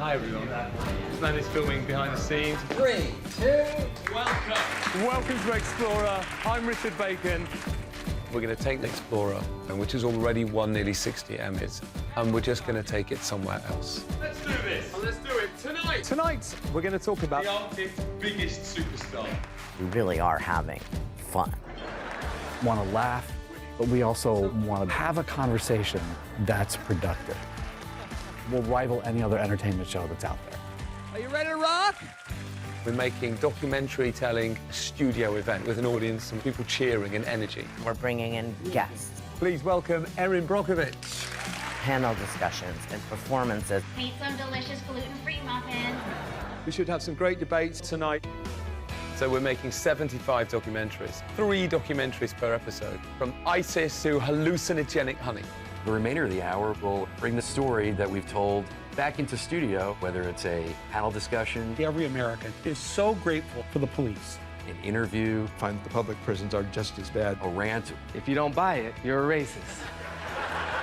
Hi everyone. This man is filming behind the scenes. 3, 2, welcome. Welcome to Explorer. I'm Richard Bacon. We're going to take the Explorer, which has already won nearly 60 Emmys, and we're just going to take it somewhere else. Let's do this. And let's do it tonight. Tonight, we're going to talk about the Arctic's biggest superstar. We really are having fun. Want to laugh, but we also want to have a conversation that's productive. We'll rival any other entertainment show that's out there. Are you ready to rock? We're making documentary-telling studio event with an audience and people cheering and energy. We're bringing in guests, Please welcome Erin Brockovich. panel discussions, and performances. Made some delicious gluten-free muffins. We should have some great debates tonight. So we're making 75 documentaries, 3 documentaries per episode, from ISIS to hallucinogenic honey. The remainder of the hour will bring the story that we've told back into studio, whether it's a panel discussion, Every American is so grateful for the police. an interview, Find that the public prisons are just as bad. a rant. If you don't buy it, you're a racist.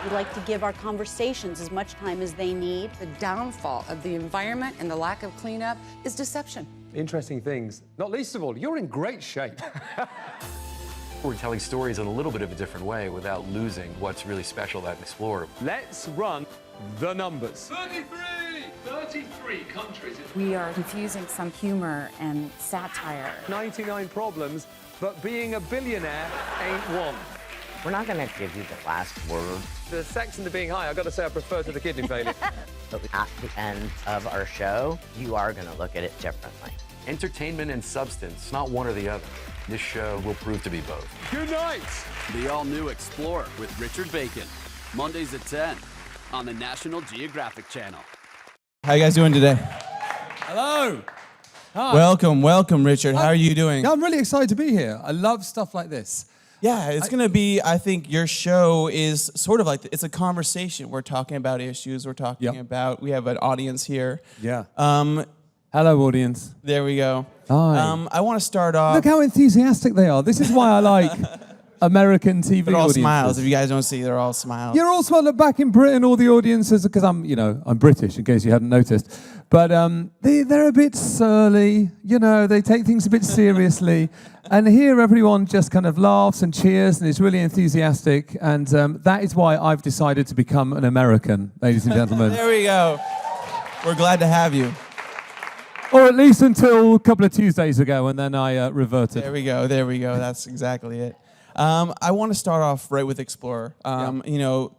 We like to give our conversations as much time as they need. The downfall of the environment and the lack of cleanup is deception. Interesting things. Not least of all, you're in great shape. We're telling stories in a little bit of a different way without losing what's really special about Explorer. Let's run the numbers. 33 countries. We are infusing some humor and satire. 99 problems, but being a billionaire ain't one. We're not going to give you the last word. The sex and the being high, I've got to say I prefer to the kidney failure. But at the end of our show, you are going to look at it differently. Entertainment and substance, not one or the other. This show will prove to be both. Good night. The all-new Explorer with Richard Bacon, Mondays at 10 on the National Geographic Channel. How you guys doing today? Hello. Hi. Welcome, Richard. How are you doing? I'm really excited to be here. I love stuff like this. Yeah, it's going to be, I think your show is sort of like, it's a conversation. We're talking about issues, we have an audience here. Yeah. Hello, audience. There we go. Hi. I want to start off. Look how enthusiastic they are. This is why I like American TV They're all audiences. smiles. If you guys don't see, they're all smiles. You're also look back in Britain, all the audiences, because I'm British, in case you hadn't noticed. But they're a bit surly, they take things a bit seriously. And here everyone just kind of laughs and cheers and is really enthusiastic. And that is why I've decided to become an American, ladies and gentlemen. There we go. We're glad to have you. Or at least until a couple of Tuesdays ago, and then I reverted. There we go. That's exactly it. I want to start off right with Explorer.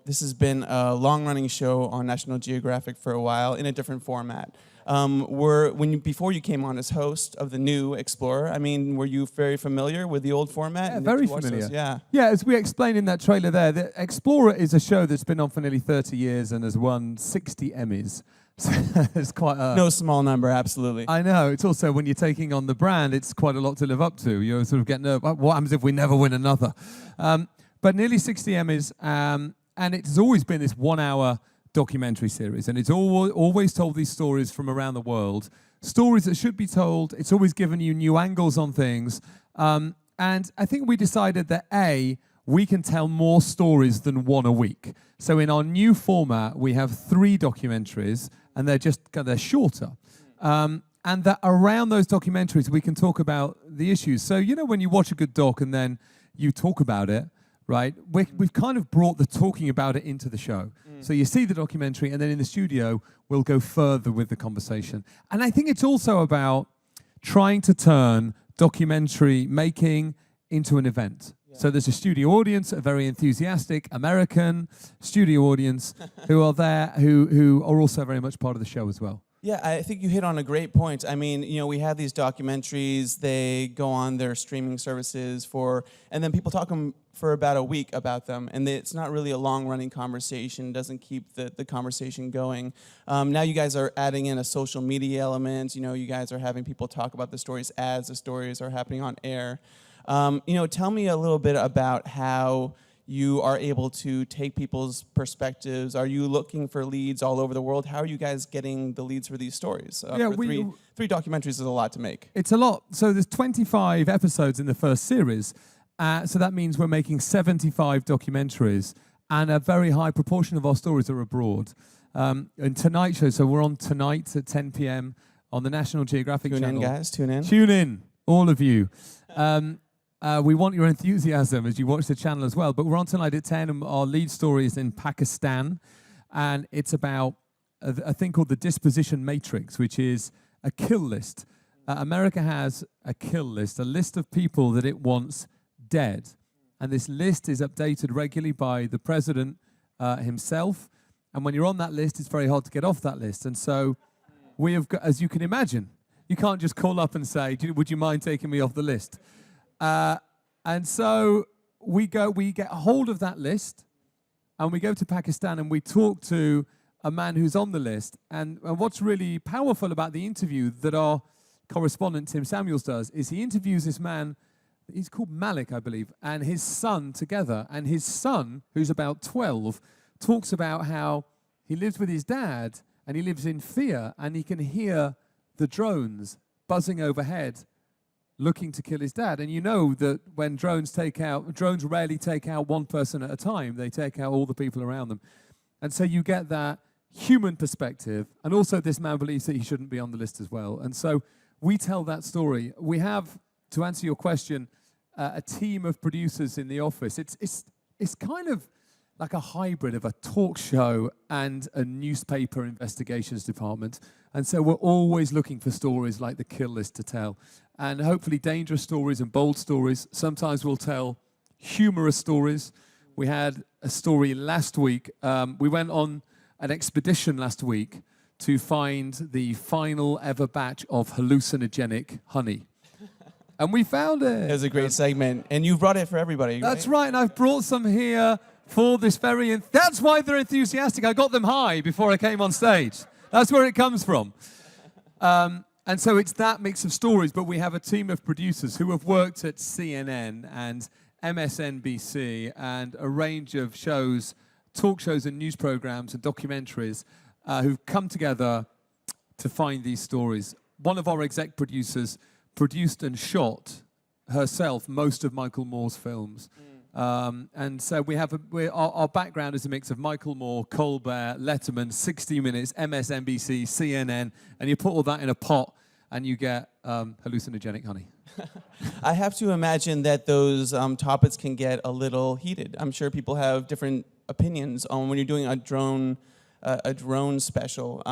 This has been a long-running show on National Geographic for a while in a different format. Before you came on as host of the new Explorer, were you very familiar with the old format? Yeah, very familiar. Yeah. Yeah, as we explained in that trailer there, the Explorer is a show that's been on for nearly 30 years and has won 60 Emmys. So it's quite no small number, absolutely. I know. It's also, when you're taking on the brand, it's quite a lot to live up to. You're sort of getting nervous. What happens if we never win another? But nearly 60 Emmys, and it's always been this 1-hour documentary series, and it's always told these stories from around the world, stories that should be told. It's always given you new angles on things, and I think we decided that we can tell more stories than one a week. So in our new format, we have 3 documentaries, and they're shorter. And that around those documentaries, we can talk about the issues. So, when you watch a good doc and then you talk about it, right? We've kind of brought the talking about it into the show. So you see the documentary, and then in the studio, we'll go further with the conversation. And I think it's also about trying to turn documentary making into an event. So there's a studio audience, a very enthusiastic American studio audience who are there, who are also very much part of the show as well. Yeah, I think you hit on a great point. We have these documentaries, they go on their streaming services and then people talk for about a week about them, and it's not really a long-running conversation, doesn't keep the conversation going. Now you guys are adding in a social media element, you guys are having people talk about the stories as the stories are happening on air. Tell me a little bit about how you are able to take people's perspectives. Are you looking for leads all over the world? How are you guys getting the leads for these stories? Three documentaries is a lot to make. It's a lot. So there's 25 episodes in the first series. So that means we're making 75 documentaries, and a very high proportion of our stories are abroad. And Tonight Show, so we're on tonight at 10 p.m. on the National Geographic Tune channel. in, guys. Tune in. Tune in, all of you. We want your enthusiasm as you watch the channel as well. But we're on tonight at 10, and our lead story is in Pakistan. And it's about a thing called the disposition matrix, which is a kill list. America has a kill list, a list of people that it wants dead. And this list is updated regularly by the president himself. And when you're on that list, it's very hard to get off that list. And so we have got, as you can imagine, you can't just call up and say, would you mind taking me off the list? And so we get a hold of that list, and we go to Pakistan and we talk to a man who's on the list. And what's really powerful about the interview that our correspondent Tim Samuels does is he interviews this man, he's called Malik, I believe, and his son together. And his son, who's about 12, talks about how he lives with his dad and he lives in fear, and he can hear the drones buzzing overhead looking to kill his dad. And you know that when drones rarely take out one person at a time. They take out all the people around them. And so you get that human perspective. And also this man believes that he shouldn't be on the list as well. And so we tell that story. We have, to answer your question, a team of producers in the office. It's kind of like a hybrid of a talk show and a newspaper investigations department. And so we're always looking for stories like the kill list to tell. And hopefully dangerous stories and bold stories. Sometimes we'll tell humorous stories. We had a story last week. We went on an expedition last week to find the final ever batch of hallucinogenic honey. And we found it. It was a great segment. And you brought it for everybody. That's right. And I've brought some here for this that's why they're enthusiastic. I got them high before I came on stage. That's where it comes from. And so it's that mix of stories, but we have a team of producers who have worked at CNN and MSNBC and a range of shows, talk shows and news programs and documentaries who've come together to find these stories. One of our exec producers produced and shot herself most of Michael Moore's films. And so we have our background is a mix of Michael Moore, Colbert, Letterman, 60 Minutes, MSNBC, CNN, and you put all that in a pot and you get hallucinogenic honey. I have to imagine that those topics can get a little heated. I'm sure people have different opinions on when you're doing a drone special.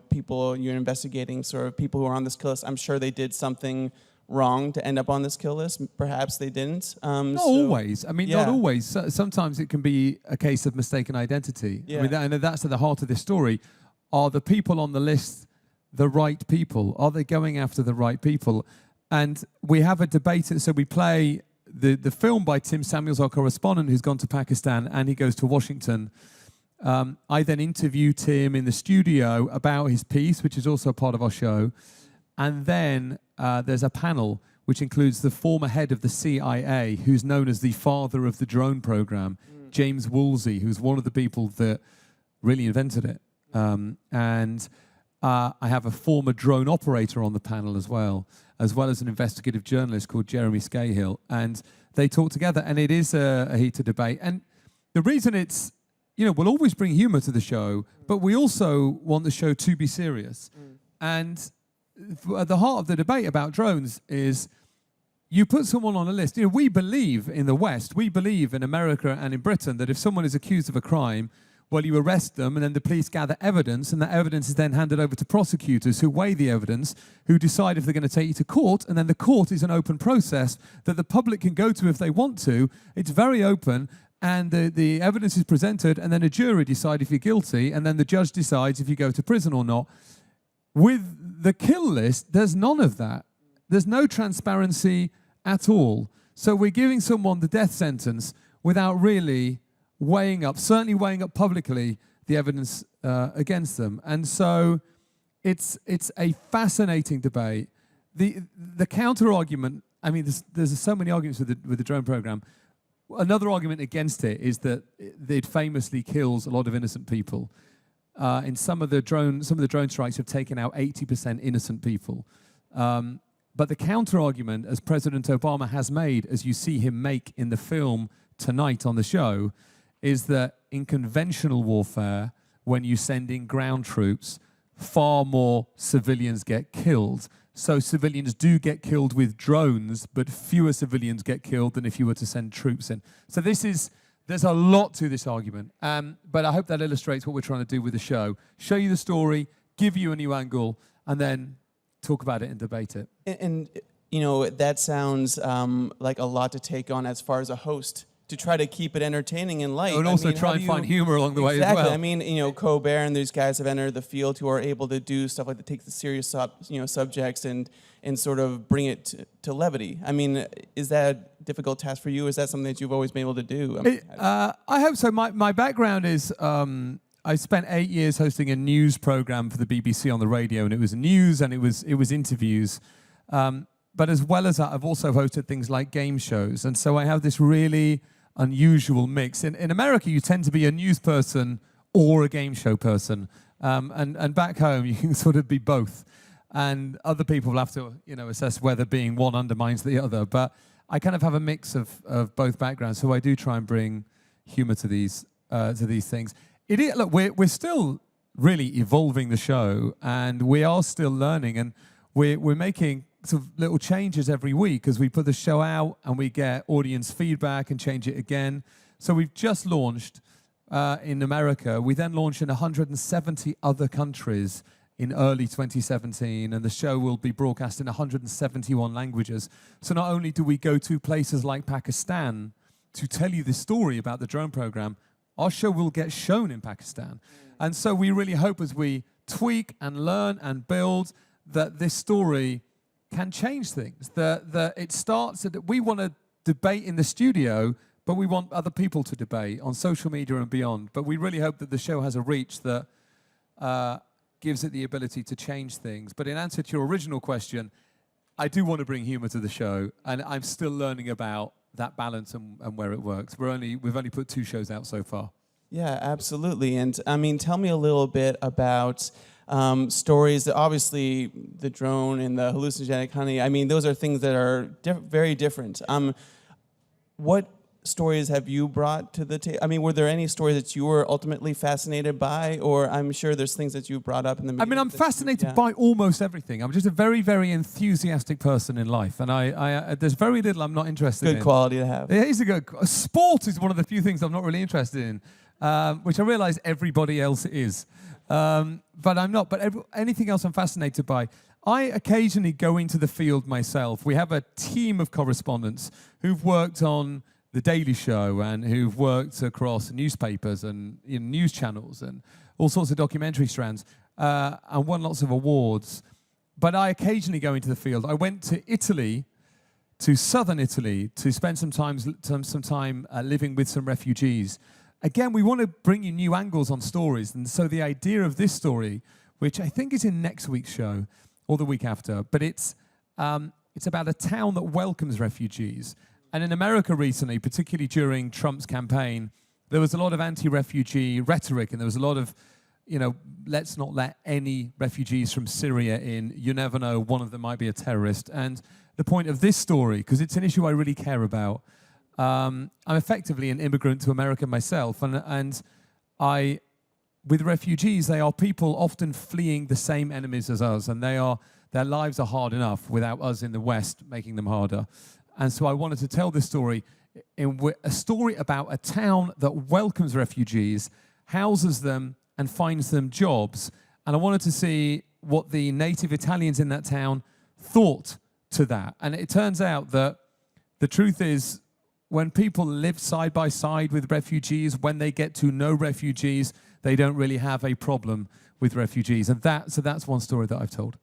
People you're investigating, sort of people who are on this kill list. I'm sure they did something wrong to end up on this kill list. Perhaps they didn't. Not always. I mean, not always. Sometimes it can be a case of mistaken identity. Yeah. I mean, and that's at the heart of this story. Are the people on the list the right people? Are they going after the right people? And we have a debate. So we play the film by Tim Samuels, our correspondent, who's gone to Pakistan, and he goes to Washington. I then interview Tim in the studio about his piece, which is also a part of our show. And then there's a panel which includes the former head of the CIA, who's known as the father of the drone program, James Woolsey, who's one of the people that really invented it. And I have a former drone operator on the panel as well as an investigative journalist called Jeremy Scahill. And they talk together, and it is a heated debate. And the reason it's, we'll always bring humor to the show, but we also want the show to be serious. And at the heart of the debate about drones is you put someone on a list. We believe in the West, we believe in America and in Britain that if someone is accused of a crime, well, you arrest them and then the police gather evidence, and that evidence is then handed over to prosecutors who weigh the evidence, who decide if they're going to take you to court, and then the court is an open process that the public can go to if they want to. It's very open, and the evidence is presented, and then a jury decides if you're guilty, and then the judge decides if you go to prison or not. With the kill list, there's none of that. There's no transparency at all. So we're giving someone the death sentence without really certainly weighing up publicly the evidence against them. And so it's a fascinating debate. The counter argument, I mean, there's so many arguments with the drone program. Another argument against it is that it famously kills a lot of innocent people. In some of the drone strikes have taken out 80% innocent people. But the counter argument, as President Obama has made, as you see him make in the film tonight on the show, is that in conventional warfare, when you send in ground troops, far more civilians get killed. So civilians do get killed with drones, but fewer civilians get killed than if you were to send troops in. So there's a lot to this argument. But I hope that illustrates what we're trying to do with the show. Show you the story, give you a new angle, and then talk about it and debate it. And you know, that sounds like a lot to take on as far as a host, to try to keep it entertaining and light. And also try and find humor along the way as well. I mean, you know, Colbert and these guys have entered the field who are able to do stuff like to take the serious subjects and sort of bring it to levity. I mean, is that a difficult task for you? Is that something that you've always been able to do? I hope so. My background is I spent 8 years hosting a news program for the BBC on the radio, and it was news and it was interviews. But as well as that, I've also hosted things like game shows, and so I have this really unusual mix. In America, you tend to be a news person or a game show person, and back home you can sort of be both. And other people will have to, you know, assess whether being one undermines the other. But I kind of have a mix of both backgrounds, so I do try and bring humor to these things. Look, we're still really evolving the show, and we are still learning, and we're making sort of little changes every week as we put the show out and we get audience feedback and change it again. So we've just launched in America. We then launched in 170 other countries in early 2017, and the show will be broadcast in 171 languages. So not only do we go to places like Pakistan to tell you this story about the drone program, our show will get shown in Pakistan. And so we really hope as we tweak and learn and build that this story can change things. That it starts that we want to debate in the studio, but we want other people to debate on social media and beyond. But we really hope that the show has a reach that gives it the ability to change things. But in answer to your original question, I do want to bring humor to the show, and I'm still learning about that balance and where it works. We've only put 2 shows out so far. Yeah, absolutely. And I mean, tell me a little bit about stories that obviously the drone and the hallucinogenic honey, I mean, those are things that are very different. What stories have you brought to the table? I mean, were there any stories that you were ultimately fascinated by? Or I'm sure there's things that you brought up in the meeting. I mean, I'm fascinated by almost everything. I'm just a very, very enthusiastic person in life. And there's very little I'm not interested in. Good quality to have. It is a good... Sport is one of the few things I'm not really interested in, which I realize everybody else is. But I'm not. But anything else I'm fascinated by. I occasionally go into the field myself. We have a team of correspondents who've worked on The Daily Show and who've worked across newspapers and news channels and all sorts of documentary strands and won lots of awards. But I occasionally go into the field. I went to Italy, to southern Italy, to spend some time living with some refugees. Again, we want to bring you new angles on stories. And so the idea of this story, which I think is in next week's show or the week after, but it's about a town that welcomes refugees. And in America recently, particularly during Trump's campaign, there was a lot of anti-refugee rhetoric, and there was a lot of, let's not let any refugees from Syria in. You never know, one of them might be a terrorist. And the point of this story, because it's an issue I really care about, I'm effectively an immigrant to America myself, and with refugees, they are people often fleeing the same enemies as us, and their lives are hard enough without us in the West making them harder. And so I wanted to tell this story, a story about a town that welcomes refugees, houses them, and finds them jobs. And I wanted to see what the native Italians in that town thought to that. And it turns out that the truth is, when people live side by side with refugees, when they get to know refugees, they don't really have a problem with refugees. And so that's one story that I've told.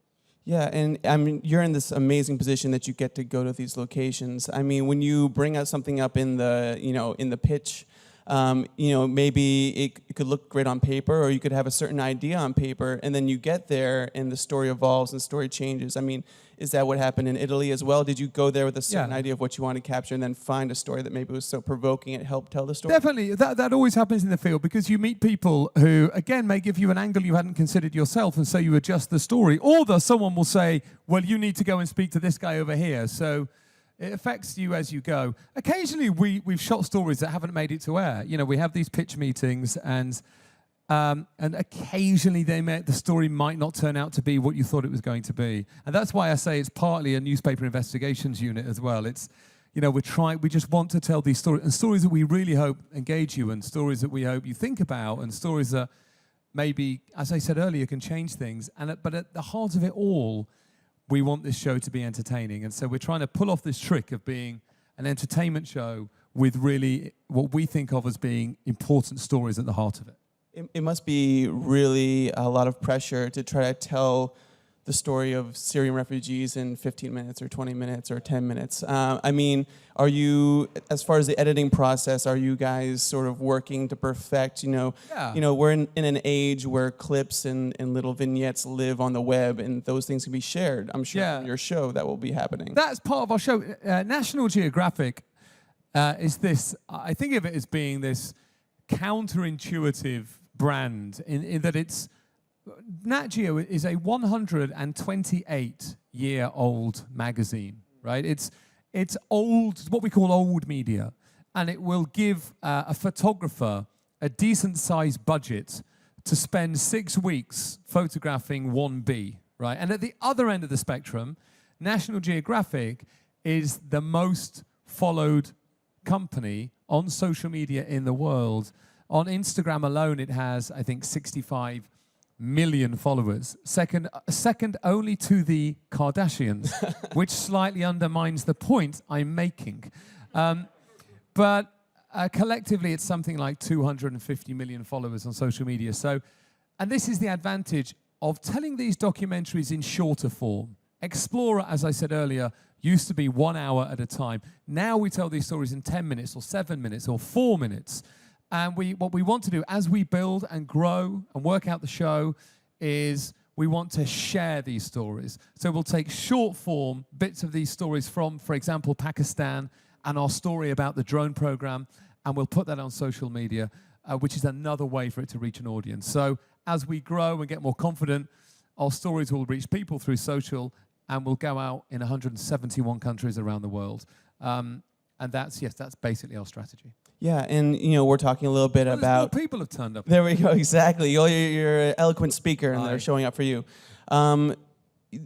Yeah, and I mean, you're in this amazing position that you get to go to these locations. I mean, when you bring out something up in the, in the pitch, maybe it could look great on paper, or you could have a certain idea on paper, and then you get there and the story evolves and the story changes. I mean, is that what happened in Italy as well? Did you go there with a certain idea of what you want to capture and then find a story that maybe was so provoking it helped tell the story? Definitely. That always happens in the field, because you meet people who, again, may give you an angle you hadn't considered yourself, and so you adjust the story. Or someone will say, well, you need to go and speak to this guy over here. So it affects you as you go. Occasionally, we've shot stories that haven't made it to air. We have these pitch meetings, and And occasionally the story might not turn out to be what you thought it was going to be. And that's why I say it's partly a newspaper investigations unit as well. It's, we just want to tell these stories, and stories that we really hope engage you, and stories that we hope you think about, and stories that maybe, as I said earlier, can change things. But at the heart of it all, we want this show to be entertaining. And so we're trying to pull off this trick of being an entertainment show with really what we think of as being important stories at the heart of it. It must be really a lot of pressure to try to tell the story of Syrian refugees in 15 minutes or 20 minutes or 10 minutes. I mean, are you, as far as the editing process, are you guys sort of working to perfect, we're in an age where clips and little vignettes live on the web, and those things can be shared. I'm sure on your show that will be happening. That's part of our show. National Geographic is this, I think of it as being this counterintuitive brand in that it's, Nat Geo is a 128-year-old magazine, right? It's old, what we call old media, and it will give a photographer a decent-sized budget to spend 6 weeks photographing one bee, right? And at the other end of the spectrum, National Geographic is the most followed company on social media in the world. On Instagram alone, it has, I think, 65 million followers, second only to the Kardashians, which slightly undermines the point I'm making. But collectively, it's something like 250 million followers on social media. So, and this is the advantage of telling these documentaries in shorter form. Explorer, as I said earlier, used to be 1 hour at a time. Now we tell these stories in 10 minutes or 7 minutes or 4 minutes. And what we want to do as we build and grow and work out the show is we want to share these stories. So we'll take short form bits of these stories from, for example, Pakistan and our story about the drone program, and we'll put that on social media, which is another way for it to reach an audience. So as we grow and get more confident, our stories will reach people through social, and will go out in 171 countries around the world. And that's basically our strategy. Yeah, and we're talking a little bit about more people have turned up. There we go, exactly. You're an eloquent speaker, and they're showing up for you.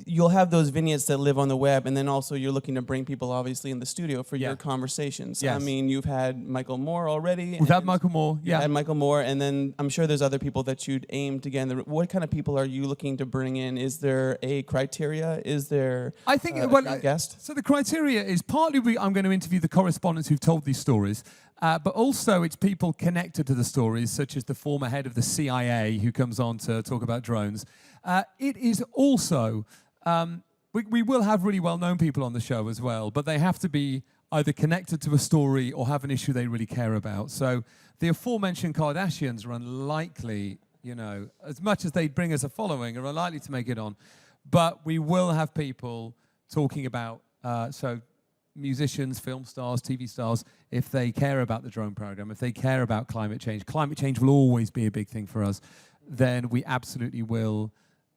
You'll have those vignettes that live on the web, and then also you're looking to bring people, obviously, in the studio for your conversations. Yes. I mean, you've had Michael Moore already. We've had Michael Moore, yeah. And Michael Moore, and then I'm sure there's other people that you'd aim to get in the. What kind of people are you looking to bring in? Is there a criteria? Is there I think, a guest? So the criteria is partly I'm going to interview the correspondents who've told these stories, but also it's people connected to the stories, such as the former head of the CIA who comes on to talk about drones. It is also, we will have really well-known people on the show as well, but they have to be either connected to a story or have an issue they really care about. So the aforementioned Kardashians are unlikely, as much as they bring us a following, are unlikely to make it on. But we will have people talking about, musicians, film stars, TV stars, if they care about the drone program, if they care about climate change will always be a big thing for us, then we absolutely will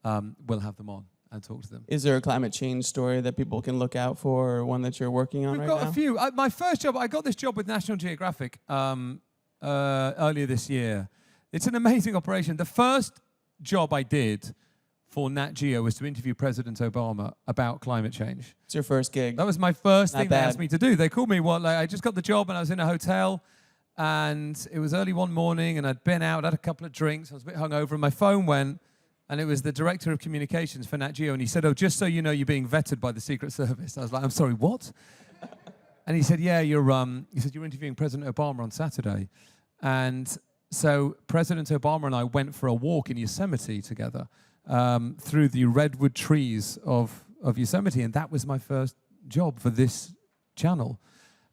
have them on and talk to them. Is there a climate change story that people can look out for, or one that you're working on right now? We've got a few. My first job, I got this job with National Geographic earlier this year. It's an amazing operation. The first job I did for Nat Geo was to interview President Obama about climate change. It's your first gig. That was my first thing they bad. asked me to do. They called me, I just got the job and I was in a hotel, and it was early one morning and I'd been out, had a couple of drinks, I was a bit hungover, and my phone went, and it was the director of communications for Nat Geo, and he said, "Oh, just so you know, you're being vetted by the Secret Service." I was like, "I'm sorry, what?" And he said, "Yeah, you're interviewing President Obama on Saturday." And so President Obama and I went for a walk in Yosemite together, through the redwood trees of Yosemite, and that was my first job for this channel.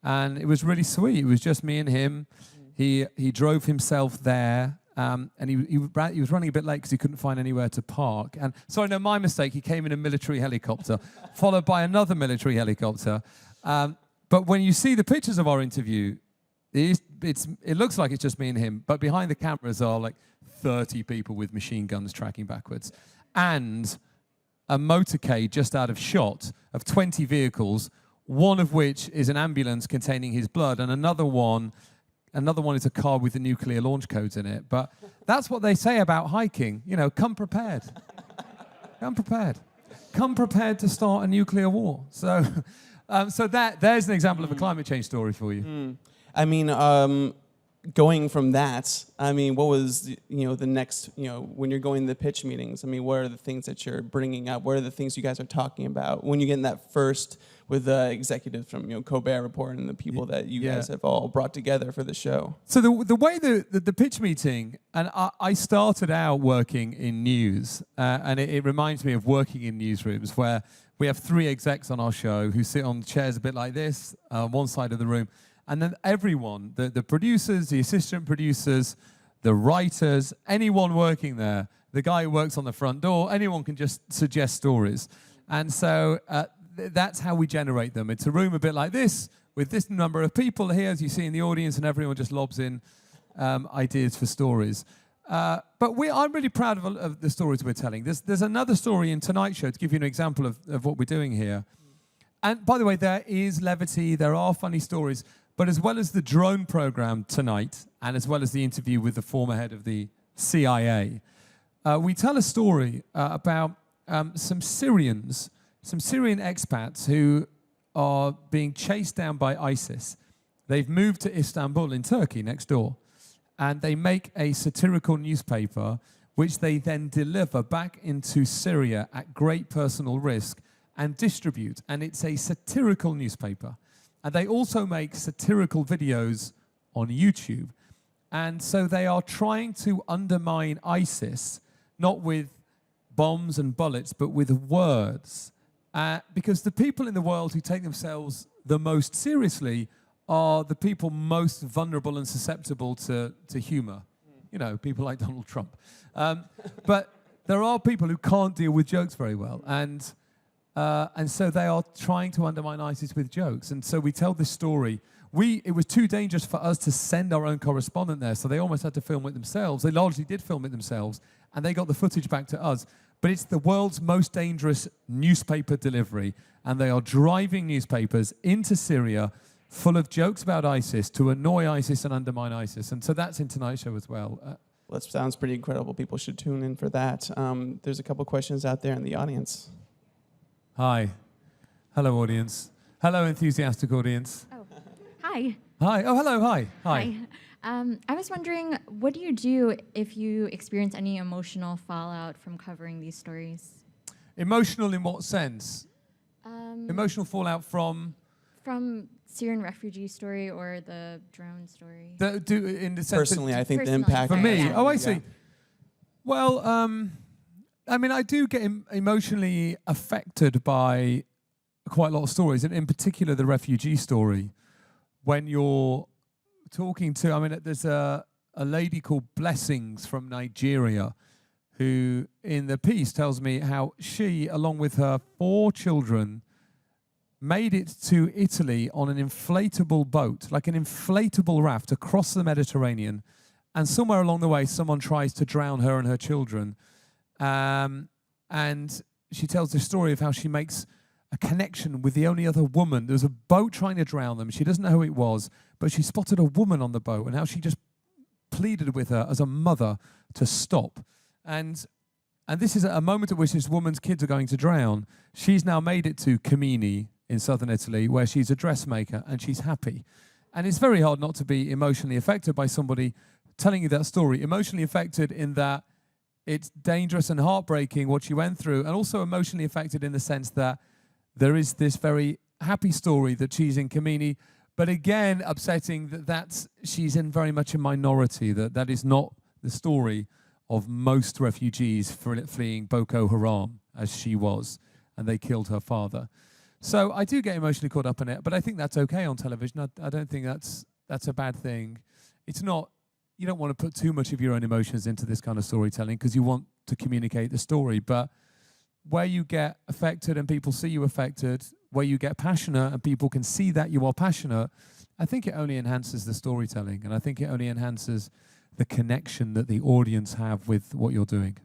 And it was really sweet. It was just me and him. He drove himself there, and he was running a bit late because he couldn't find anywhere to park. And sorry, no, my mistake. He came in a military helicopter, followed by another military helicopter. But when you see the pictures of our interview, it looks like it's just me and him. But behind the cameras are like 30 people with machine guns tracking backwards, and a motorcade just out of shot of 20 vehicles, one of which is an ambulance containing his blood, and another one another one is a car with the nuclear launch codes in it. But that's what they say about hiking. You know, come prepared. Come prepared. Come prepared to start a nuclear war. So, there's an example of a climate change story for you. I mean, going from that, I mean, what was, the next, when you're going to the pitch meetings, I mean, what are the things that you're bringing up? What are the things you guys are talking about? When you get in that first with the executives from, Colbert Report and the people that you guys have all brought together for the show? So the way the pitch meeting, and I started out working in news, and it reminds me of working in newsrooms where we have 3 execs on our show who sit on chairs a bit like this, one side of the room. And then everyone, the producers, the assistant producers, the writers, anyone working there, the guy who works on the front door, anyone can just suggest stories. And so that's how we generate them. It's a room a bit like this, with this number of people here, as you see in the audience, and everyone just lobs in ideas for stories. But I'm really proud of the stories we're telling. There's another story in tonight's show to give you an example of what we're doing here. And by the way, there is levity, there are funny stories. But as well as the drone program tonight, and as well as the interview with the former head of the CIA, we tell a story about some Syrian expats who are being chased down by ISIS. They've moved to Istanbul in Turkey, next door, and they make a satirical newspaper, which they then deliver back into Syria at great personal risk and distribute. And it's a satirical newspaper. And they also make satirical videos on YouTube. And so they are trying to undermine ISIS, not with bombs and bullets, but with words. Because the people in the world who take themselves the most seriously are the people most vulnerable and susceptible to humor. People like Donald Trump. But there are people who can't deal with jokes very well. And so they are trying to undermine ISIS with jokes. And so we tell this story. It was too dangerous for us to send our own correspondent there, so they almost had to film it themselves. They largely did film it themselves, and they got the footage back to us. But it's the world's most dangerous newspaper delivery, and they are driving newspapers into Syria full of jokes about ISIS to annoy ISIS and undermine ISIS. And so that's in tonight's show as well. That sounds pretty incredible. People should tune in for that. There's a couple questions out there in the audience. Hi. Hello, audience. Hello, enthusiastic audience. Oh, hi. Hi. Oh, hello. Hi. Hi. I was wondering, what do you do if you experience any emotional fallout from covering these stories? Emotional in what sense? Emotional fallout from? From Syrian refugee story or the drone story. In the sense personally, I think the impact. For me? Yeah. Oh, I see. Well, I mean, I do get emotionally affected by quite a lot of stories, and in particular the refugee story. When you're talking to, there's a lady called Blessings from Nigeria who, in the piece, tells me how she, along with her 4 children, made it to Italy on an inflatable boat, like an inflatable raft across the Mediterranean, and somewhere along the way, someone tries to drown her and her children. And she tells the story of how she makes a connection with the only other woman. There was a boat trying to drown them. She doesn't know who it was, but she spotted a woman on the boat, and how she just pleaded with her as a mother to stop. And this is a moment at which this woman's kids are going to drown. She's now made it to Camini in southern Italy, where she's a dressmaker, and she's happy. And it's very hard not to be emotionally affected by somebody telling you that story. Emotionally affected in that it's dangerous and heartbreaking what she went through, and also emotionally affected in the sense that there is this very happy story that she's in Camini, but again, upsetting that she's in very much a minority, that is not the story of most refugees fleeing Boko Haram, as she was, and they killed her father. So I do get emotionally caught up in it, but I think that's okay on television. I don't think that's a bad thing. It's not. You don't want to put too much of your own emotions into this kind of storytelling because you want to communicate the story. But where you get affected and people see you affected, where you get passionate and people can see that you are passionate, I think it only enhances the storytelling, and I think it only enhances the connection that the audience have with what you're doing.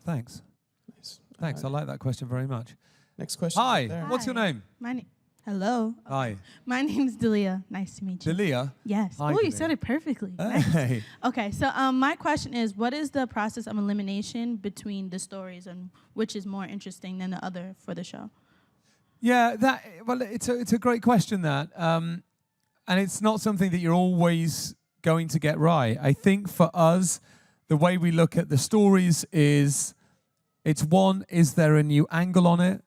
Thanks. Nice. Thanks. I like that question very much. Next question. Hi. What's your name? Hello. Hi. My name's Dalia. Nice to meet you. Dalia? Yes. Hi, Oh, you Dalia. said it perfectly. Hey. Nice. Okay, so my question is, what is the process of elimination between the stories, and which is more interesting than the other for the show? Yeah, it's a great question, that. And it's not something that you're always going to get right. I think for us, the way we look at the stories is, it's one, is there a new angle on it?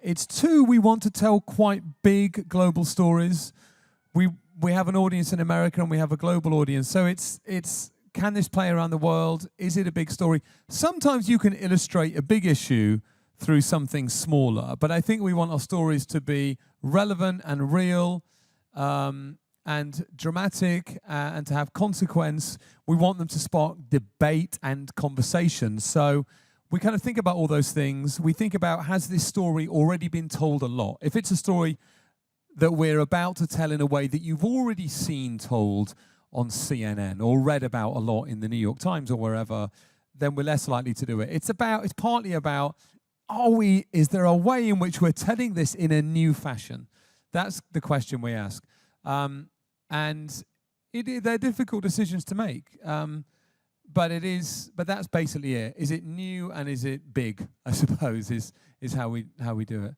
It's two, we want to tell quite big global stories. We have an audience in America and we have a global audience. So it's can this play around the world? Is it a big story? Sometimes you can illustrate a big issue through something smaller, but I think we want our stories to be relevant and real, and dramatic, and to have consequence. We want them to spark debate and conversation. So we kind of think about all those things. We think about, has this story already been told a lot? If it's a story that we're about to tell in a way that you've already seen told on CNN or read about a lot in the New York Times or wherever, then we're less likely to do it. It's partly about, is there a way in which we're telling this in a new fashion? That's the question we ask. And they're difficult decisions to make. But that's basically it. Is it new and is it big, I suppose, is how we do it.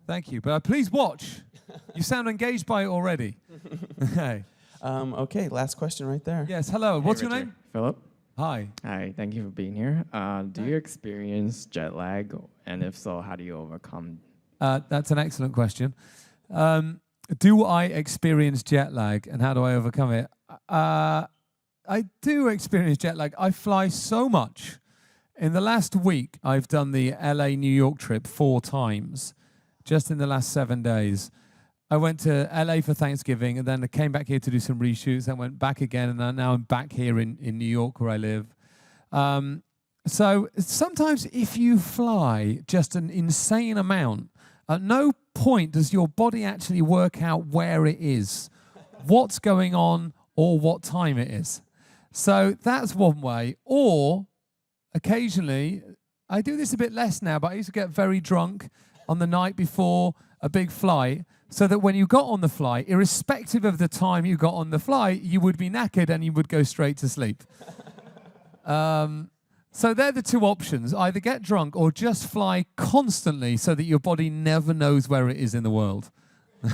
Thank you. But please watch. You sound engaged by it already. Okay. Okay, last question right there. Yes, hello. What's your Richard. name? Philip. Hi. Hi, thank you for being here. Do you experience jet lag? And if so, how do you overcome? That's an excellent question. Do I experience jet lag and how do I overcome it? I do experience jet lag. I fly so much. In the last week, I've done the LA-New York trip 4 times, just in the last 7 days. I went to LA for Thanksgiving, and then I came back here to do some reshoots. I went back again, and now I'm back here in New York where I live. So sometimes if you fly just an insane amount, at no point does your body actually work out where it is, what's going on, or what time it is. So that's one way. Or occasionally, I do this a bit less now, but I used to get very drunk on the night before a big flight, so that when you got on the flight, irrespective of the time you got on the flight, you would be knackered and you would go straight to sleep. So they're the 2 options. Either get drunk or just fly constantly so that your body never knows where it is in the world.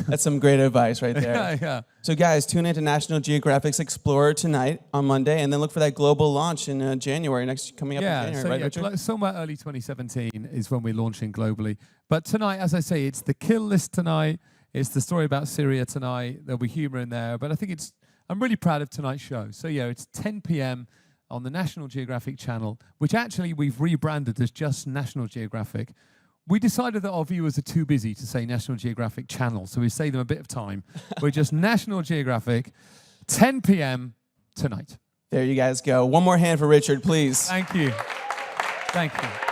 That's some great advice right there. Yeah. So guys, tune into National Geographic's Explorer tonight on Monday, and then look for that global launch in January, coming up in January, right, Richard? Somewhere early 2017 is when we're launching globally. But tonight, as I say, it's the kill list tonight. It's the story about Syria tonight. There'll be humor in there. But I think I'm really proud of tonight's show. So yeah, it's 10 p.m. on the National Geographic channel, which actually we've rebranded as just National Geographic. We decided that our viewers are too busy to say National Geographic Channel, so we save them a bit of time. We're just National Geographic, 10 p.m. tonight. There you guys go. One more hand for Richard, please. Thank you. Thank you.